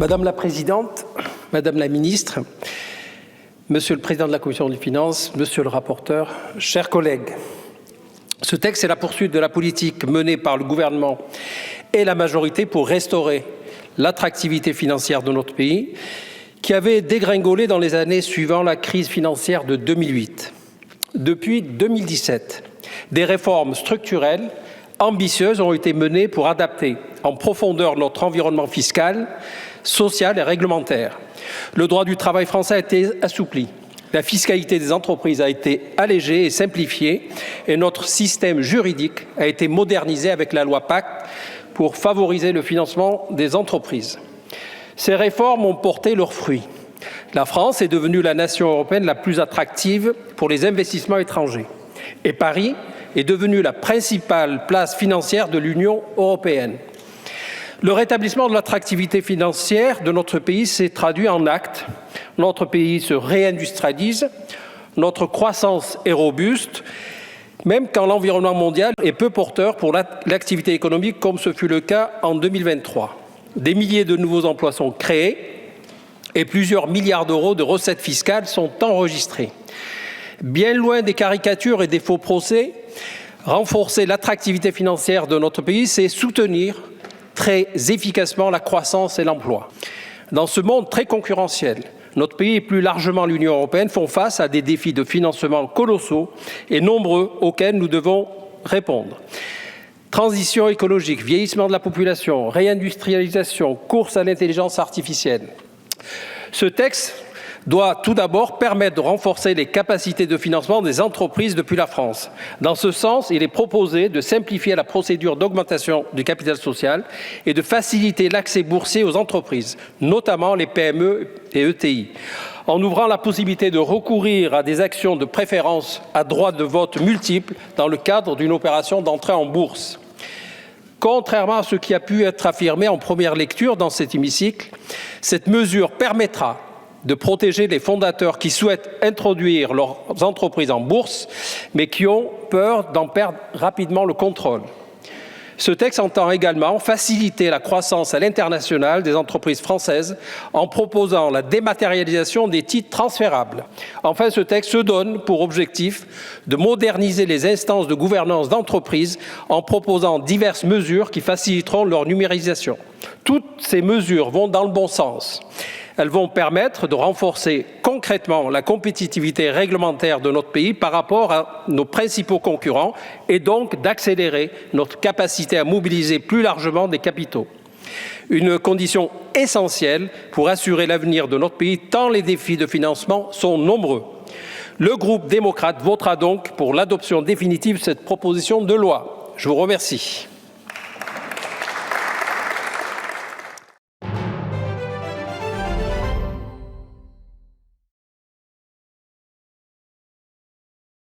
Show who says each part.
Speaker 1: Madame la Présidente, Madame la Ministre, Monsieur le Président de la Commission des Finances, Monsieur le rapporteur, chers collègues, ce texte est la poursuite de la politique menée par le gouvernement et la majorité pour restaurer l'attractivité financière de notre pays, qui avait dégringolé dans les années suivant la crise financière de 2008. Depuis 2017, des réformes structurelles ambitieuses ont été menées pour adapter en profondeur notre environnement fiscal, social et réglementaire. Le droit du travail français a été assoupli. La fiscalité des entreprises a été allégée et simplifiée et notre système juridique a été modernisé avec la loi Pacte pour favoriser le financement des entreprises. Ces réformes ont porté leurs fruits. La France est devenue la nation européenne la plus attractive pour les investissements étrangers. Et Paris est devenu la principale place financière de l'Union européenne. Le rétablissement de l'attractivité financière de notre pays s'est traduit en actes. Notre pays se réindustrialise, notre croissance est robuste, même quand l'environnement mondial est peu porteur pour l'activité économique, comme ce fut le cas en 2023. Des milliers de nouveaux emplois sont créés et plusieurs milliards d'euros de recettes fiscales sont enregistrés. Bien loin des caricatures et des faux procès, renforcer l'attractivité financière de notre pays, c'est soutenir très efficacement la croissance et l'emploi. Dans ce monde très concurrentiel, notre pays et plus largement l'Union européenne font face à des défis de financement colossaux et nombreux auxquels nous devons répondre. Transition écologique, vieillissement de la population, réindustrialisation, course à l'intelligence artificielle. Ce texte doit tout d'abord permettre de renforcer les capacités de financement des entreprises depuis la France. Dans ce sens, il est proposé de simplifier la procédure d'augmentation du capital social et de faciliter l'accès boursier aux entreprises, notamment les PME et ETI, en ouvrant la possibilité de recourir à des actions de préférence à droit de vote multiple dans le cadre d'une opération d'entrée en bourse. Contrairement à ce qui a pu être affirmé en première lecture dans cet hémicycle, cette mesure permettra de protéger les fondateurs qui souhaitent introduire leurs entreprises en bourse, mais qui ont peur d'en perdre rapidement le contrôle. Ce texte entend également faciliter la croissance à l'international des entreprises françaises en proposant la dématérialisation des titres transférables. Enfin, ce texte se donne pour objectif de moderniser les instances de gouvernance d'entreprises en proposant diverses mesures qui faciliteront leur numérisation. Toutes ces mesures vont dans le bon sens. Elles vont permettre de renforcer concrètement la compétitivité réglementaire de notre pays par rapport à nos principaux concurrents et donc d'accélérer notre capacité à mobiliser plus largement des capitaux. Une condition essentielle pour assurer l'avenir de notre pays tant les défis de financement sont nombreux. Le groupe démocrate votera donc pour l'adoption définitive de cette proposition de loi. Je vous remercie.